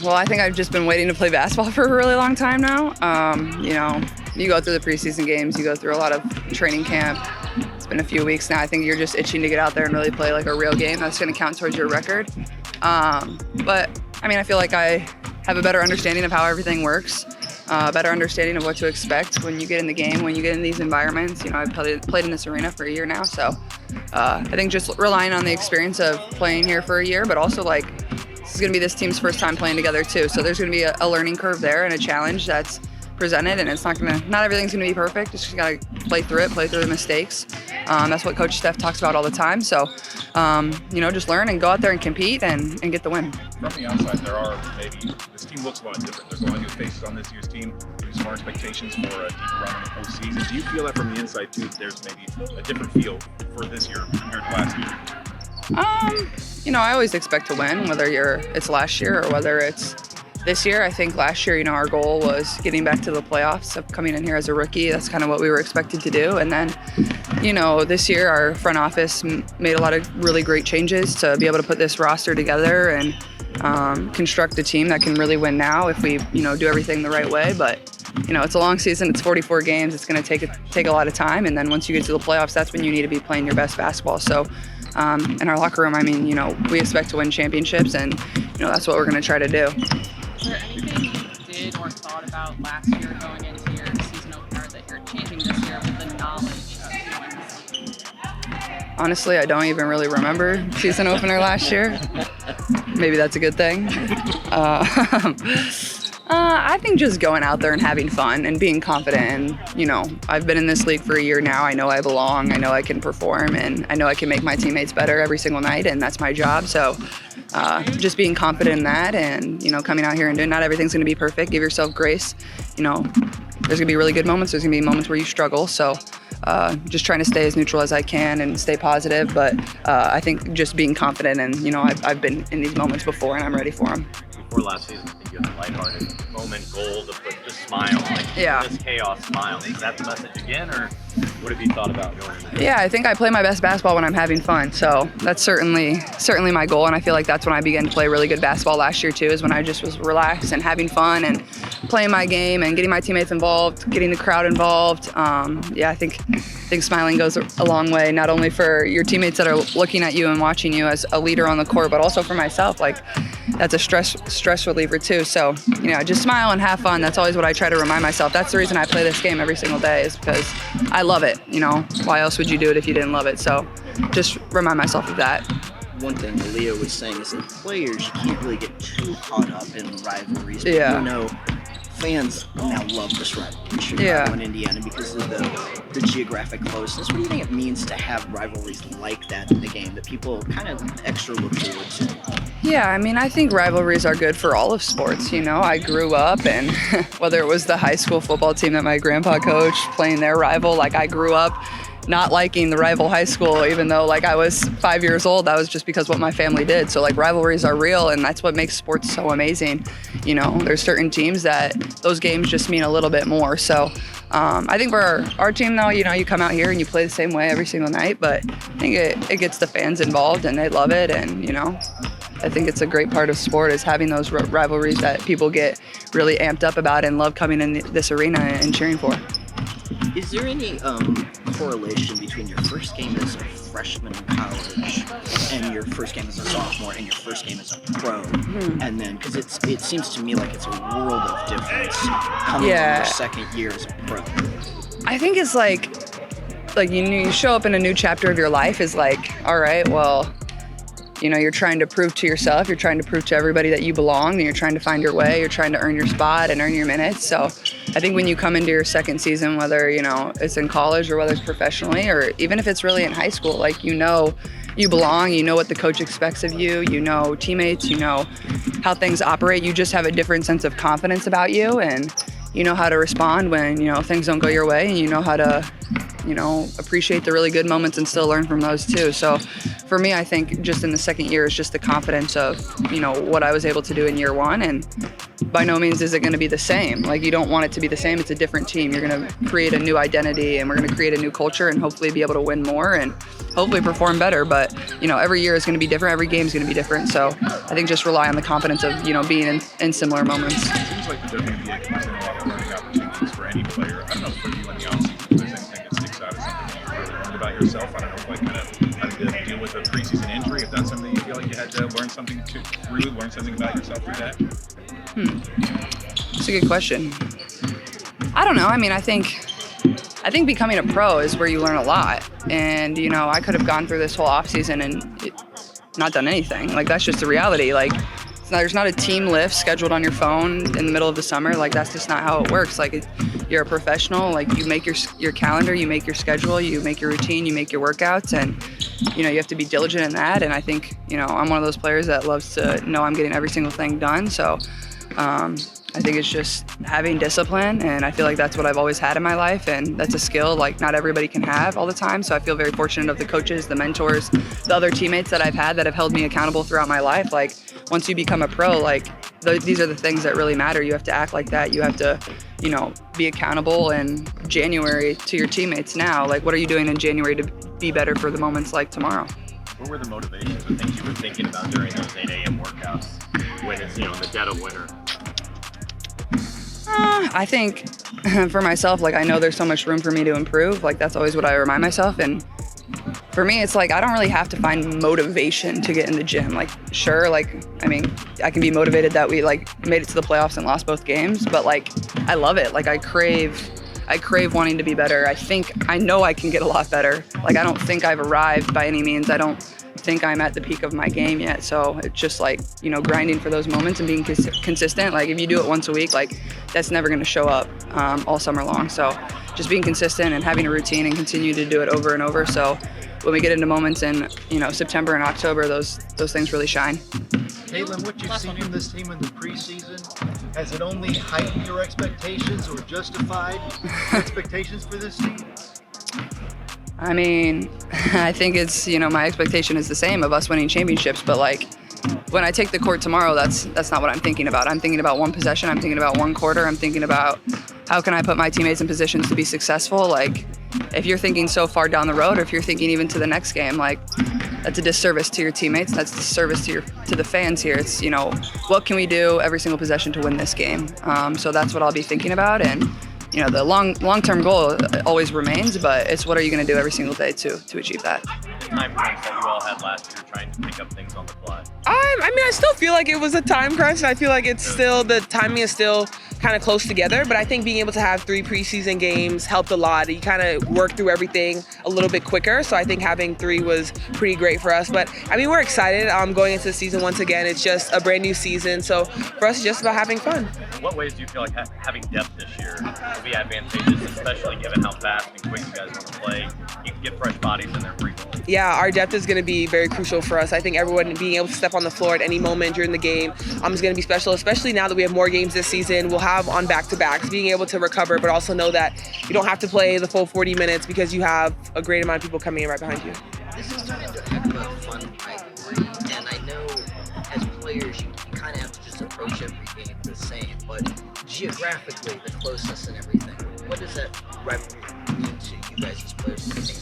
Well, I think I've just been waiting to play basketball for a really long time now. You go through the preseason games, you go through a lot of training camp. It's been a few weeks now. I think you're just itching to get out there and really play like a real game. That's going to count towards your record. But I feel like I have a better understanding of how everything works, a better understanding of what to expect when you get in the game, when you get in these environments. I've played in this arena for a year now, so I think just relying on the experience of playing here for a year, but also this is going to be this team's first time playing together too. So there's going to be a learning curve there and a challenge that's presented, and it's not everything's going to be perfect. Just got to play through it, play through the mistakes. That's what Coach Steph talks about all the time. So, just learn and go out there and compete and get the win. From the outside, this team looks a lot different. There's a lot of new faces on this year's team. There's more expectations for a deeper run in the postseason. Do you feel that from the inside too? There's maybe a different feel for this year compared to last year? I always expect to win, whether it's last year or whether it's this year. I think last year, our goal was getting back to the playoffs. So coming in here as a rookie, that's kind of what we were expected to do. And then, this year our front office made a lot of really great changes to be able to put this roster together and construct a team that can really win now if we, do everything the right way. But, it's a long season. It's 44 games. It's going to take a lot of time. And then once you get to the playoffs, that's when you need to be playing your best basketball. So in our locker room, we expect to win championships, and, that's what we're going to try to do. Is there anything you did or thought about last year going into your season opener that you're changing this year with the knowledge of doing? Honestly, I don't even really remember season opener last year. Maybe that's a good thing. I think just going out there and having fun and being confident. And, I've been in this league for a year now. I know I belong. I know I can perform, and I know I can make my teammates better every single night, and that's my job. So just being confident in that and, coming out here and doing, not everything's going to be perfect. Give yourself grace. There's going to be really good moments. There's going to be moments where you struggle. So just trying to stay as neutral as I can and stay positive. But I think just being confident and, I've been in these moments before and I'm ready for them. Before last season, I think you had a lighthearted moment goal to put just smile, this chaos smile. Is that the message again, or what have you thought about going into this? Yeah, I think I play my best basketball when I'm having fun. So that's certainly my goal, and I feel like that's when I began to play really good basketball last year too, is when I just was relaxed and having fun and playing my game and getting my teammates involved, getting the crowd involved. I think smiling goes a long way, not only for your teammates that are looking at you and watching you as a leader on the court, but also for myself. That's a stress reliever too. So, just smile and have fun. That's always what I try to remind myself. That's the reason I play this game every single day, is because I love it. Why else would you do it if you didn't love it? So just remind myself of that. One thing that Leo was saying is that players, you can't really get too caught up in rivalries. But Yeah. Fans now love this rivalry, Chicago and Indiana, because of the geographic closeness. What do you think it means to have rivalries like that in the game that people kind of extra look forward to? Yeah, I think rivalries are good for all of sports. I grew up, and whether it was the high school football team that my grandpa coached, playing their rival, I grew up not liking the rival high school, even though I was 5 years old. That was just because what my family did. So rivalries are real, and that's what makes sports so amazing. There's certain teams that those games just mean a little bit more. So I think for our team though, you come out here and you play the same way every single night, but I think it gets the fans involved and they love it. And I think it's a great part of sport, is having those rivalries that people get really amped up about and love coming in this arena and cheering for. Is there any correlation between your first game as a freshman in college and your first game as a sophomore and your first game as a pro? And then, because it seems to me like it's a world of difference coming in your second year as a pro. I think it's you show up in a new chapter of your life is all right, well, you're trying to prove to yourself, you're trying to prove to everybody that you belong, and you're trying to find your way, you're trying to earn your spot and earn your minutes. So I think when you come into your second season, whether, it's in college or whether it's professionally, or even if it's really in high school, you belong, what the coach expects of you, teammates, how things operate. You just have a different sense of confidence about you. And, you know how to respond when, you know, things don't go your way, and you know how to, you know, appreciate the really good moments and still learn from those too. So for me, I think just in the second year is just the confidence of, you know, what I was able to do in year one. And by no means is it going to be the same. Like, you don't want it to be the same. It's a different team. You're going to create a new identity, and we're going to create a new culture, and hopefully be able to win more and hopefully perform better. But, you know, every year is going to be different. Every game is going to be different. So I think just rely on the confidence of, you know, being in similar moments. It seems like the WNBA can present a lot of learning opportunities for any player. I don't know, for you in the offseason, if there's anything that sticks out as something you really learned about yourself. I don't know if, like, kind of having to deal with a preseason injury, if that's something you feel like you had to learn something about yourself through that. That's a good question. I don't know. I mean, I think becoming a pro is where you learn a lot. And, you know, I could have gone through this whole offseason and not done anything. Like, that's just the reality. Like, there's not a team lift scheduled on your phone in the middle of the summer. Like, that's just not how it works. Like, you're a professional. Like, you make your calendar, you make your schedule, you make your routine, you make your workouts, and, you know, you have to be diligent in that. And I think, you know, I'm one of those players that loves to know I'm getting every single thing done. So I think it's just having discipline, and I feel like that's what I've always had in my life, and that's a skill like not everybody can have all the time. So I feel very fortunate of the coaches, the mentors, the other teammates that I've had that have held me accountable throughout my life. Like, once you become a pro, like, these are the things that really matter. You have to act like that. You have to, you know, be accountable in January to your teammates now. Like, what are you doing in January to be better for the moments like tomorrow? What were the motivations or things you were thinking about during those 8 a.m. workouts when it's, you know, in the dead of winter? I think for myself, like, I know there's so much room for me to improve. Like, that's always what I remind myself. And for me, it's like, I don't really have to find motivation to get in the gym. Like, sure, like, I mean, I can be motivated that we, like, made it to the playoffs and lost both games, but, like, I love it. Like, I crave wanting to be better. I know I can get a lot better. Like, I don't think I've arrived by any means. I don't think I'm at the peak of my game yet. So it's just like, you know, grinding for those moments and being consistent. Like, if you do it once a week, like, that's never going to show up all summer long. So just being consistent and having a routine and continue to do it over and over. So when we get into moments in, you know, September and October, those things really shine. Caitlin, what you've seen from this team in the preseason, has it only heightened your expectations or justified your expectations for this team? I mean, I think it's, you know, my expectation is the same of us winning championships, but, like, when I take the court tomorrow, that's not what I'm thinking about. I'm thinking about one possession. I'm thinking about one quarter. I'm thinking about how can I put my teammates in positions to be successful. Like, if you're thinking so far down the road, or if you're thinking even to the next game, like, that's a disservice to your teammates. That's a disservice to the fans here. It's, you know, what can we do every single possession to win this game? So that's what I'll be thinking about. And, you know, the long-term goal always remains, but it's what are you going to do every single day to achieve that. The time crunch that you all had last year trying to pick up things on the fly. I mean, I still feel like it was a time crunch, and I feel like it's still, the timing is still kind of close together, but I think being able to have 3 preseason games helped a lot. You kind of work through everything a little bit quicker, so I think having 3 was pretty great for us. But I mean, we're excited going into the season once again. It's just a brand new season, so for us, it's just about having fun. In what ways do you feel like having depth this year will be advantageous, especially given how fast and quick you guys want to play? You can get fresh bodies in there frequently. Yeah, our depth is going to be very crucial for us. I think everyone being able to step on the floor at any moment during the game is going to be special, especially now that we have more games this season. We'll have on back-to-backs, being able to recover, but also know that you don't have to play the full 40 minutes because you have a great amount of people coming in right behind you. This has turned into a heck of a fun rivalry, and I know as players you kind of have to just approach every game the same, but geographically, the closeness and everything, what does that rivalry mean to you guys as players and fans?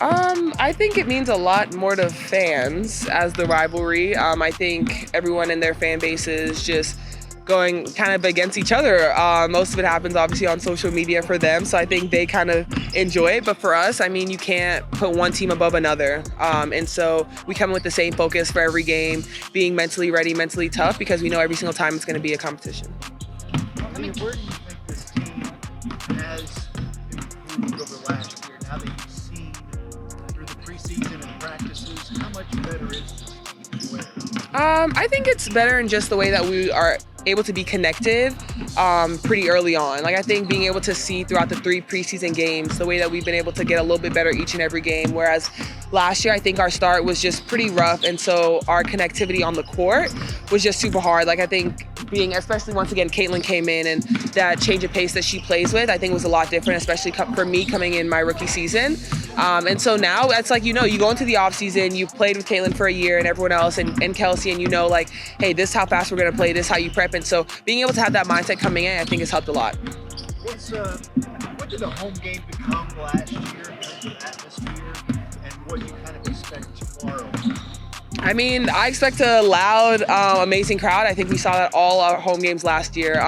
I think it means a lot more to fans as the rivalry. I think everyone in their fan bases just going kind of against each other. Most of it happens obviously on social media for them, so I think they kind of enjoy it. But for us, I mean, you can't put one team above another. And so we come in with the same focus for every game, being mentally ready, mentally tough, because we know every single time it's going to be a competition. I mean, where do you think this team has improved over last year? Now that you've seen through the preseason and practices, how much better is this team? I think it's better in just the way that we are able to be connected pretty early on. Like, I think being able to see throughout the 3 preseason games the way that we've been able to get a little bit better each and every game, whereas last year I think our start was just pretty rough, and so our connectivity on the court was just super hard. Like, I think being, especially once again, Caitlin came in and that change of pace that she plays with, I think was a lot different, especially for me coming in my rookie season. And so now it's like, you go into the off season, you've played with Caitlin for a year and everyone else and Kelsey, and like, hey, this is how fast we're going to play, this is how you prep. And so being able to have that mindset coming in, I think has helped a lot. What did the home game become last year in terms of atmosphere and what you kind of expect tomorrow? I mean, I expect a loud, amazing crowd. I think we saw that all our home games last year.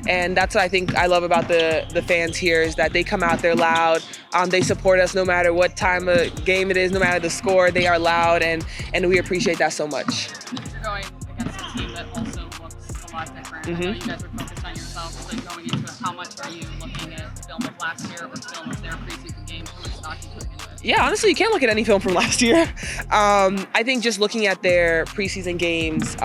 And that's what I think I love about the fans here is that they come out, they're loud. They support us no matter what time of game it is, no matter the score, they are loud, and we appreciate that so much. You're going against a team that also looks a lot different. I know you guys are focused on yourselves, but going into it, how much are you looking at film of last year or film of their preseason games? How much stock you putting into it? Yeah, honestly, you can't look at any film from last year. I think just looking at their preseason games,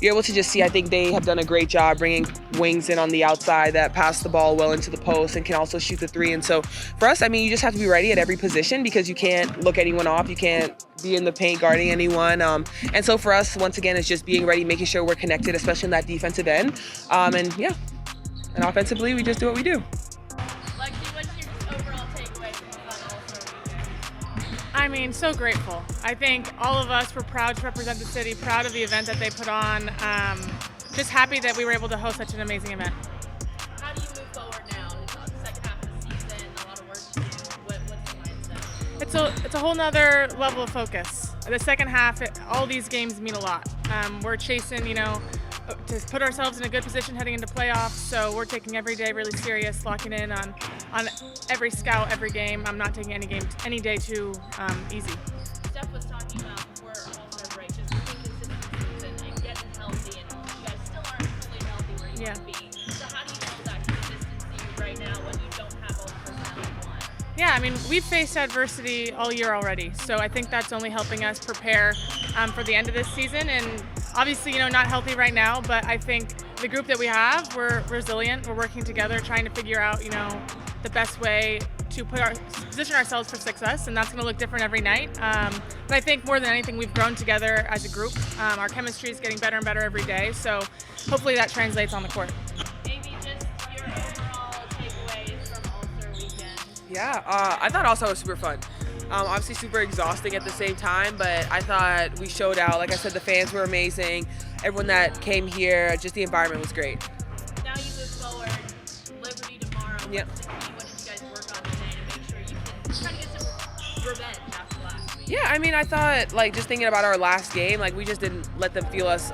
you're able to just see, I think they have done a great job bringing wings in on the outside that pass the ball well into the post and can also shoot the three. And so for us, I mean, you just have to be ready at every position because you can't look anyone off. You can't be in the paint guarding anyone. And so for us, once again, it's just being ready, making sure we're connected, especially in that defensive end. And offensively, we just do what we do. Lexi, what's your overall takeaway from the fun All-Star weekend? I mean, so grateful. I think all of us were proud to represent the city, proud of the event that they put on. Just happy that we were able to host such an amazing event. How do you move forward now? It's the second half of the season, a lot of work to do. What's the mindset? It's a whole nother level of focus. The second half, all these games mean a lot. We're chasing, to put ourselves in a good position heading into playoffs. So we're taking every day really serious, locking in on every scout, every game. I'm not taking any day too easy. Steph was talking about before All-Star break, just being consistent and getting healthy, and you guys still aren't fully healthy where you want to be. So how do you build that consistency right now when you don't have all the personnel you want? Yeah, I mean, we've faced adversity all year already, so I think that's only helping us prepare for the end of this season. And obviously, not healthy right now, but I think the group that we have, we're resilient. We're working together, trying to figure out, the best way to position ourselves for success, and that's going to look different every night. But I think more than anything, we've grown together as a group. Our chemistry is getting better and better every day, so hopefully that translates on the court. Maybe just your overall takeaways from All-Star weekend. Yeah, I thought also it was super fun. Obviously super exhausting at the same time, but I thought we showed out. Like I said, the fans were amazing. Everyone that came here, just the environment was great. Now you move forward, Liberty tomorrow. Yep. What did you guys work on today to make sure you can try to get some revenge after last week? Yeah, I mean, I thought, just thinking about our last game, we just didn't let them feel us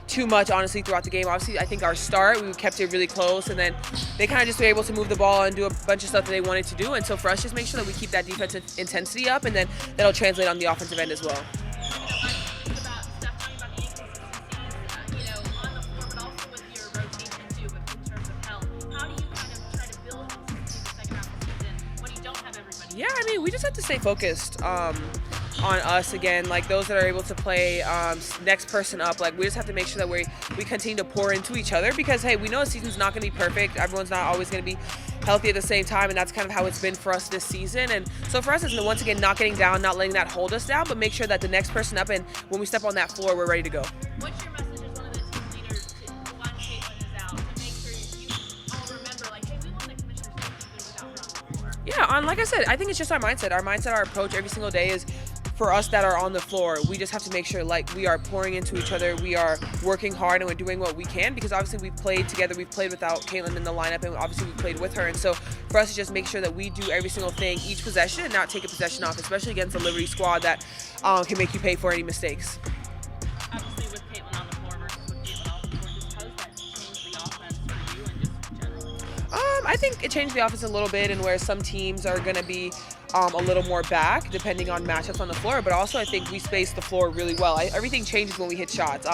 too much, honestly, throughout the game. Obviously, I think our start, we kept it really close, and then they kind of just were able to move the ball and do a bunch of stuff that they wanted to do. And so for us, just make sure that we keep that defensive intensity up, and then that'll translate on the offensive end as well. Yeah, I mean, we just have to stay focused on us again, those that are able to play next person up. We just have to make sure that we continue to pour into each other because, hey, we know the season's not going to be perfect. Everyone's not always going to be healthy at the same time, and that's kind of how it's been for us this season. And so for us, it's once again not getting down, not letting that hold us down, but make sure that the next person up, and when we step on that floor, we're ready to go. What's your message as one of the team leaders to when Caitlin is out to make sure you all remember, hey, we want the commissioners to keep it without her on the floor? Yeah, like I said, I think it's just our mindset. Our approach every single day is for us that are on the floor. We just have to make sure we are pouring into each other, we are working hard, and we're doing what we can because obviously we've played together, we've played without Caitlin in the lineup, and obviously we played with her. And so for us to just make sure that we do every single thing, each possession, and not take a possession off, especially against a Liberty squad that can make you pay for any mistakes. Obviously, with Caitlin on the floor versus with Caitlin off the floor, just how does that change the offense for you and just in general? I think it changed the offense a little bit, and where some teams are going to be a little more back depending on matchups on the floor, but also I think we space the floor really well. Everything changes when we hit shots.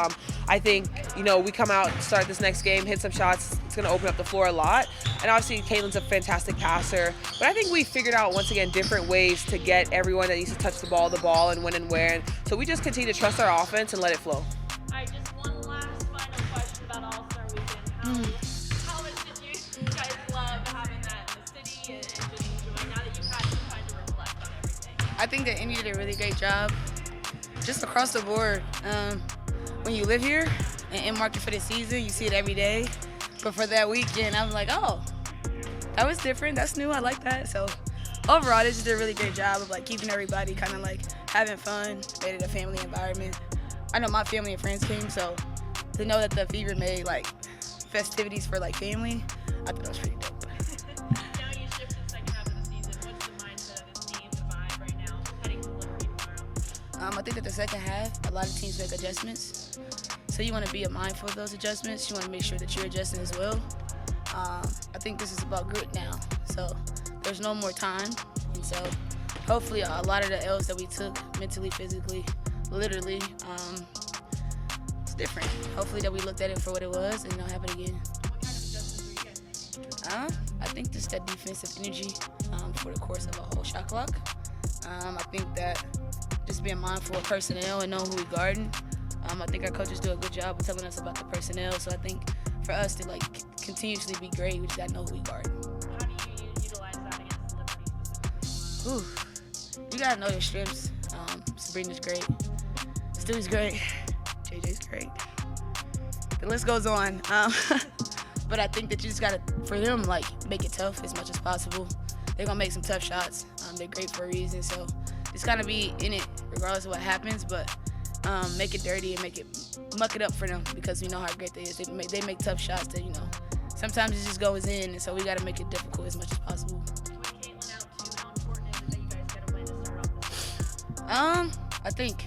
I think, we come out, start this next game, hit some shots, it's going to open up the floor a lot. And obviously Caitlin's a fantastic passer, but I think we figured out once again different ways to get everyone that needs to touch the ball and when and where. And so we just continue to trust our offense and let it flow. All right, just one last final question about All-Star Weekend. How much did you guys love having that in the city and just enjoying now that you've had some time to reflect on everything? I think that Indy did a really great job, just across the board. When you live here and in market for the season. You see it every day. But for that weekend, I was like, oh, that was different. That's new. I like that. So overall, they just did a really great job of like keeping everybody kind of like having fun, made it a family environment. I know my family and friends came, so to know that the Fever made like festivities for like family, I thought that was pretty dope. Now you shift to the second half of the season. What's the mindset of this team, the vibe right now, heading to Liberty tomorrow? I think that the second half, a lot of teams make adjustments. So you want to be mindful of those adjustments. You want to make sure that you're adjusting as well. I think this is about grit now. So there's no more time. And so hopefully a lot of the L's that we took mentally, physically, literally, it's different. Hopefully that we looked at it for what it was and it don't happen again. What kind of adjustments are you guys making? I think just that defensive energy for the course of a whole shot clock. I think that just being mindful of personnel and knowing who we guarding. I think our coaches do a good job of telling us about the personnel. So I think for us to like continuously be great, we just gotta know who we guard. How do you utilize that against Liberty specifically? You gotta know your strengths. Sabrina's great. Stewie's great. JJ's great. The list goes on. But I think that you just gotta, for them, like make it tough as much as possible. They're gonna make some tough shots. They're great for a reason. So just gotta be in it regardless of what happens. But make it dirty and muck it up for them because we know how great they is. They make tough shots that, sometimes it just goes in, and so we got to make it difficult as much as possible. With Caitlin out too, how important is it that you guys get a win to start off the second half? I think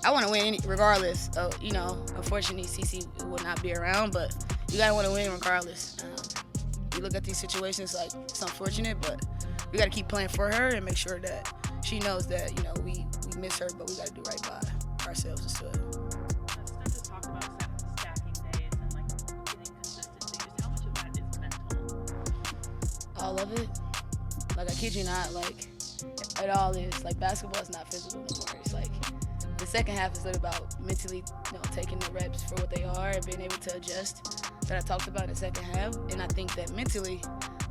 I want to win regardless. Unfortunately, CC will not be around, but you got to want to win regardless. You look at these situations like it's unfortunate, but we got to keep playing for her and make sure that she knows that, we miss her, but we got to do right by ourselves as well. Let's start to talk about stacking days and like getting consistency. Just how much of that is mental? All of it. Like, I kid you not, like, it all is. Like, basketball is not physical anymore. It's like the second half is about mentally, taking the reps for what they are and being able to adjust that I talked about in the second half. And I think that mentally,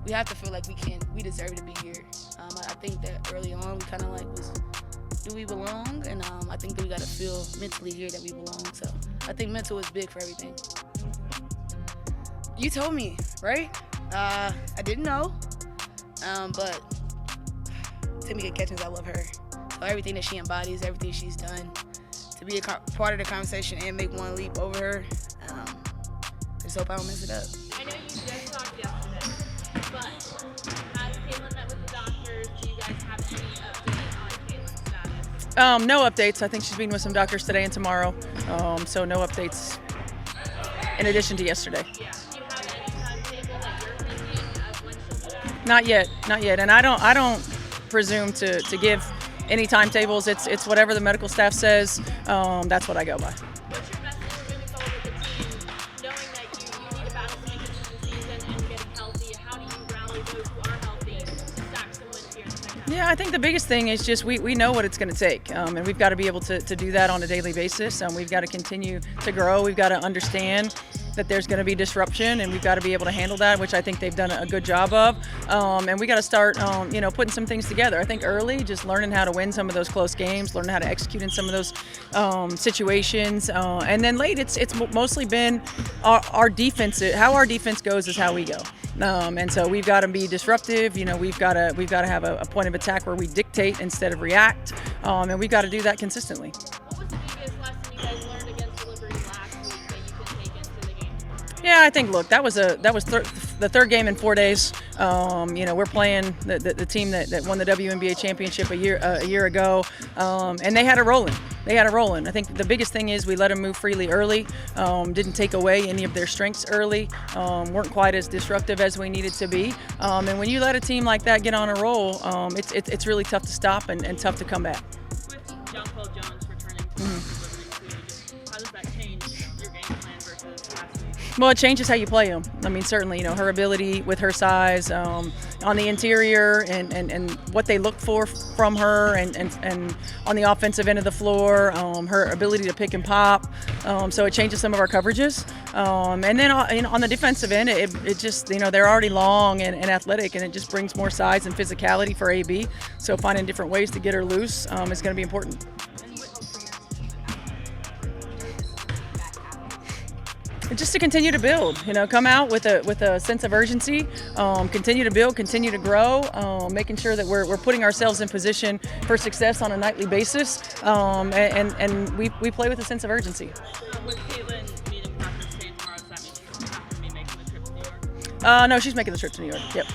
we have to feel like we deserve to be here. I think that early on we kind of like do we belong? And I think that we got to feel mentally here that we belong. So I think mental is big for everything. You told me, right? I didn't know, but Tamika Catchings, I love her. So everything that she embodies, everything she's done, to be a part of the conversation and make one leap over her, just hope I don't mess it up. I know you just talked yesterday, but has Caitlin met with the doctors? Do you guys have any update on Caitlin's status? No updates. I think she's meeting with some doctors today and tomorrow. So no updates in addition to yesterday. Yeah. Do you have any timetable that you're thinking of when she'll be back? Not yet. And I don't presume to give any timetables. It's whatever the medical staff says. That's what I go by. What's your message moving forward with the team, knowing that you need a battle to make it through the season and getting healthy? How do you rally those who are healthy to stack some wins here in the second half? Yeah, I think the biggest thing is just we know what it's going to take, and we've got to be able to do that on a daily basis. We've got to continue to grow. We've got to understand that there's going to be disruption, and we've got to be able to handle that, which I think they've done a good job of. And we got to start, putting some things together. I think early, just learning how to win some of those close games, learning how to execute in some of those situations, and then late, it's mostly been our defense. How our defense goes is how we go. And so we've got to be disruptive. We've got to have a point of attack where we dictate instead of react, and we've got to do that consistently. What was the biggest lesson you guys learned against Liberty last week that you can take into the game? Yeah, I think. Look, that was the third game in 4 days. We're playing the team that won the WNBA championship a year ago, and they had it rolling. I think the biggest thing is we let them move freely early. Didn't take away any of their strengths early. Weren't quite as disruptive as we needed to be. And when you let a team like that get on a roll, it's really tough to stop and tough to come back. With Jonquel Jones returning to Liberty too, how does that change your game plan versus last week? Well, it changes how you play them. I mean, certainly, her ability with her size on the interior and what they look for from her and on the offensive end of the floor, her ability to pick and pop. So it changes some of our coverages. And then on the defensive end, it just, they're already long and athletic, and it just brings more size and physicality for AB. So finding different ways to get her loose is going to be important. Just to continue to build, come out with a sense of urgency, continue to build, continue to grow, making sure that we're putting ourselves in position for success on a nightly basis, and we play with a sense of urgency. With Caitlin meeting Patrick State tomorrow, does that mean she's not going to be making the trip to New York? No, she's making the trip to New York. Yep.